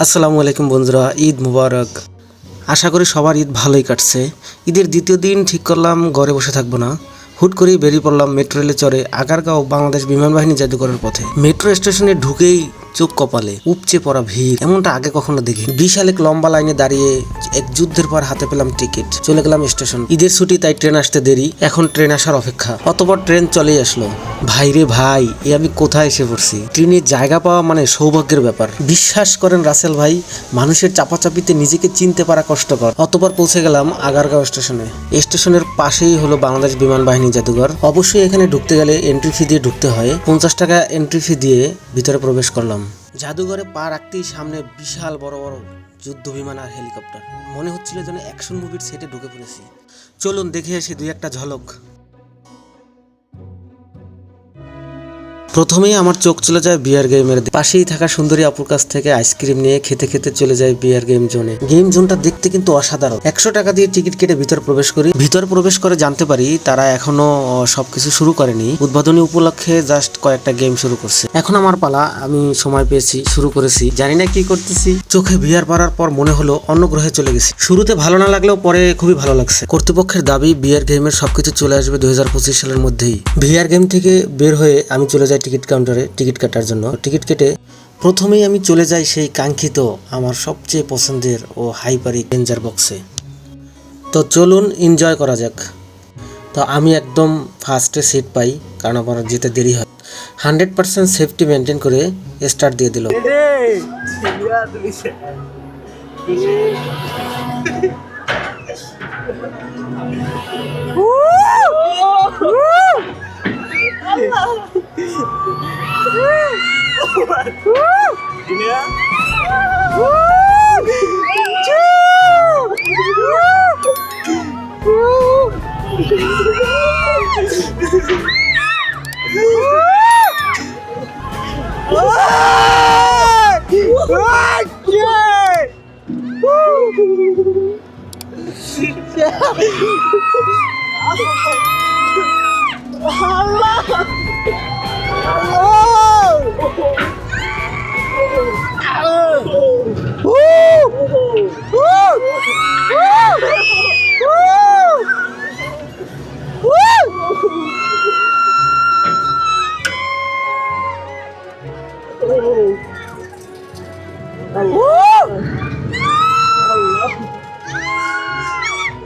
আসসালামু আলাইকুম বন্ধুরা, ঈদ মুবারক। আশা করি সবার ঈদ ভালোই কাটছে। ঈদের দ্বিতীয় দিন ঠিক করলাম ঘরে বসে থাকবো না, হুট করেই বেরিয়ে পড়লাম মেট্রো রেলে চড়ে আগারগাঁও বাংলাদেশ বিমান বাহিনী জাদুঘরের পথে। মেট্রো স্টেশনে ঢুকেই চোখ কপালে উপচে পড়া ভিড়, এমনটা আগে কখনো দেখি। বিশাল এক লম্বা লাইনে দাঁড়িয়ে এক যুদ্ধের পর হাতে পেলাম টিকিট, চলে গেলাম স্টেশন। ঈদের ছুটি, তাই ট্রেন আসতে দেরি, এখন ট্রেন আসার অপেক্ষা। অতপর ট্রেন চলেই আসলো। ভাই রে ভাই, এ আমি কোথায় এসে পড়ছি! ট্রেনে জায়গা পাওয়া মানে সৌভাগ্যের ব্যাপার। বিশ্বাস করেন রাসেল ভাই, মানুষের চাপাচাপিতে নিজেকে চিনতে পারা কষ্টকর। অতপর পৌঁছে গেলাম আগারগাঁও স্টেশনে। স্টেশনের পাশেই হলো বাংলাদেশ বিমান বাহিনী জাদুঘর। অবশ্যই এখানে ঢুকতে গেলে এন্ট্রি ফি দিয়ে ঢুকতে হয়। 50 টাকা এন্ট্রি ফি দিয়ে ভিতরে প্রবেশ করলাম। জাদুঘরে পা রাখতেই সামনে বিশাল বড় বড় যুদ্ধ বিমান আর হেলিকপ্টার। মনে হচ্ছিল যেন অ্যাকশন মুভির সেটে ঢুকে পড়েছি। চলুন দেখে আসি দুই একটা ঝলক। প্রথমেই আমার চোখ চলে যায় বিয়ার গেমের পাশেই থাকা সুন্দরী আপুর কাছ থেকে আইসক্রিম নিয়ে খেতে খেতে চলে যায় বিয়ার গেম জোনে। গেম জোনটা দেখতে কিন্তু অসাধারণ। 100 টাকা দিয়ে টিকিট কেটে ভিতর প্রবেশ করি। ভিতর প্রবেশ করে জানতে পারি তারা এখনো সবকিছু শুরু করেনি, উদ্বোধনী উপলক্ষে জাস্ট কয়েকটা গেম শুরু করছে। এখন আমার পালা, আমি সময় পেয়েছি, শুরু করেছি। জানি না কি করতেছি। চোখে বিয়ার পড়ার পর মনে হলো অন্য গ্রহে চলে গেছি। শুরুতে ভালো না লাগলেও পরে খুবই ভালো লাগছে। কর্তৃপক্ষের দাবি বিয়ার গেমের সবকিছু চলে আসবে 2025 সালের মধ্যেই। বিয়ার গেম থেকে বের হয়ে আমি চলে যাই টিকিট কাউন্টারে টিকিট কাটার জন্য। টিকিট কেটে প্রথমেই আমি চলে যাই সেই কাঙ্ক্ষিত, আমার সবচেয়ে পছন্দের ও হাইপারিক ডেঞ্জার বক্সে। তো চলুন এনজয় করা যাক। তো আমি একদম ফার্স্টে সিট পাই, কারণ আমার যেতে দেরি হয়। 100% সেফটি মেনটেন করে স্টার্ট দিয়ে দিল।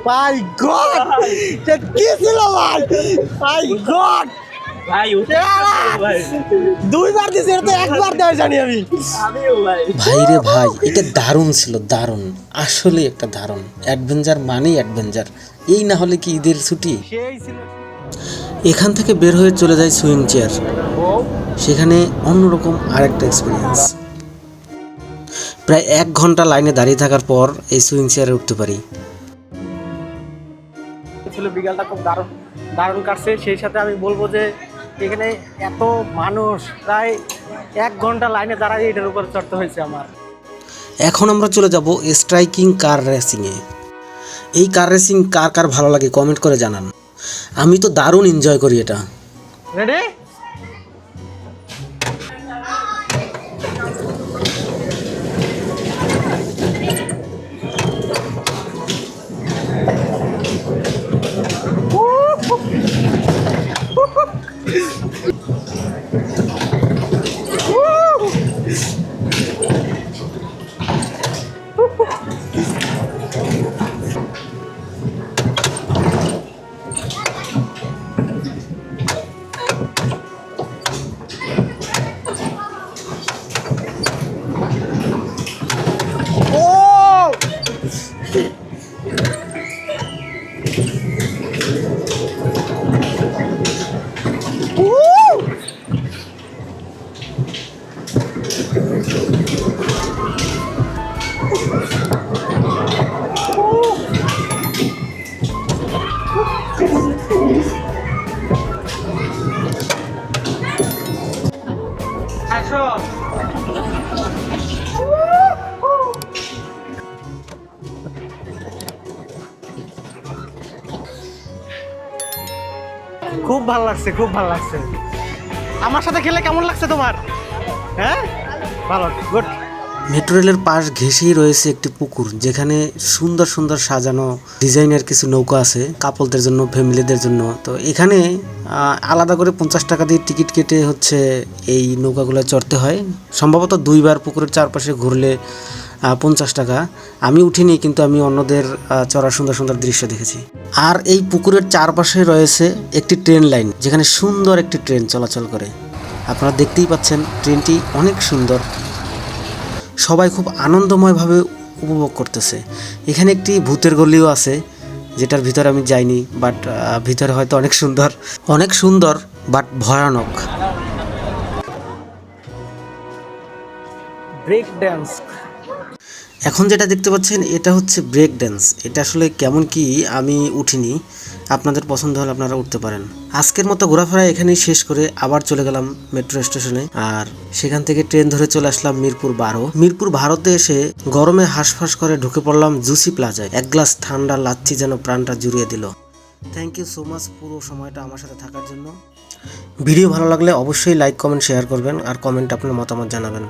My God! এটা কি ছিল ভাই? My God! ভাই ভাই দুইবার দিছি, এটা তো একবার দেওয়া জানি আমি। আমিও ভাই ভাই রে ভাই, এটা দারুণ ছিল, দারুণ, আসলে একটা দারুণ অ্যাডভেঞ্চার মানেই অ্যাডভেঞ্চার। এই না হলে কি ঈদের ছুটি! সেই ছিল। এখান থেকে বের হয়ে চলে যায় সুইং চেয়ার। সেখানে অন্যরকম আরেকটা এক্সপিরিয়েন্স। প্রায় 1 ঘন্টা লাইনে দাঁড়িয়ে থাকার পর এই সুইং চেয়ারে উঠতে পারি। ছিল বিকালটা খুব দারুণ দারুণ কাটছে। সেই সাথে আমি বলবো যে এখানে এত মানুষ, প্রায় 1 ঘন্টা লাইনে দাঁড়ায় এটার উপর চড়তে হয়েছে আমার। এখন আমরা চলে যাব স্ট্রাইকিং কার রেসিংয়ে। এই কার রেসিং কার কার ভালো লাগে কমেন্ট করে জানান। আমি তো দারুণ এনজয় করি এটা। রেডি? খুব ভালো লাগছে, খুব ভালো লাগছে। আমার সাথে খেলে কেমন লাগছে তোমার? হ্যাঁ, ভালো, গুড। মেট্রো রেলের পাশ ঘেঁষেই রয়েছে একটি পুকুর, যেখানে সুন্দর সুন্দর সাজানো ডিজাইনের কিছু নৌকা আছে কাপলদের জন্য, ফ্যামিলিদের জন্য। তো এখানে আলাদা করে 50 টাকা দিয়ে টিকিট কেটে হচ্ছে এই নৌকাগুলো চড়তে হয়। সম্ভবত 2বার পুকুরের চারপাশে ঘুরলে 50 টাকা। আমি উঠিনি, কিন্তু আমি অন্যদের চড়ার সুন্দর সুন্দর দৃশ্য দেখেছি। আর এই পুকুরের চারপাশে রয়েছে একটি ট্রেন লাইন, যেখানে সুন্দর একটি ট্রেন চলাচল করে। আপনারা দেখতেই পাচ্ছেন, ট্রেনটি অনেক সুন্দর। সবাই খুব আনন্দময়ভাবে উপভোগ করতেছে। এখানে একটি ভূতের গলিও আছে, যেটার ভিতরে আমি যাইনি, বাট ভিতরে হয়তো অনেক সুন্দর বাট ভয়ানক। Break dance. এখন যেটা দেখতে পাচ্ছেন এটা হচ্ছে ব্রেক ড্যান্স। এটা আসলে কেমন কি আমি উঠিনি, আপনাদের পছন্দ হলে আপনারা উঠতে পারেন। আজকের মতো ঘোরাফেরা এখানেই শেষ করে আবার চলে গেলাম মেট্রো স্টেশনে, আর সেখান থেকে ট্রেন ধরে চলে আসলাম মিরপুর 12। মিরপুর 12তে এসে গরমে হাঁসফাঁস করে ঢুকে পড়লাম জুসি প্লাজায়। এক গ্লাস ঠান্ডা লাচ্ছি যেন প্রাণটা জুড়িয়ে দিল। থ্যাংক ইউ সো মাচ পুরো সময়টা আমার সাথে থাকার জন্য। ভিডিও ভালো লাগলে অবশ্যই লাইক, কমেন্ট, শেয়ার করবেন, আর কমেন্ট আপনার মতামত জানাবেন।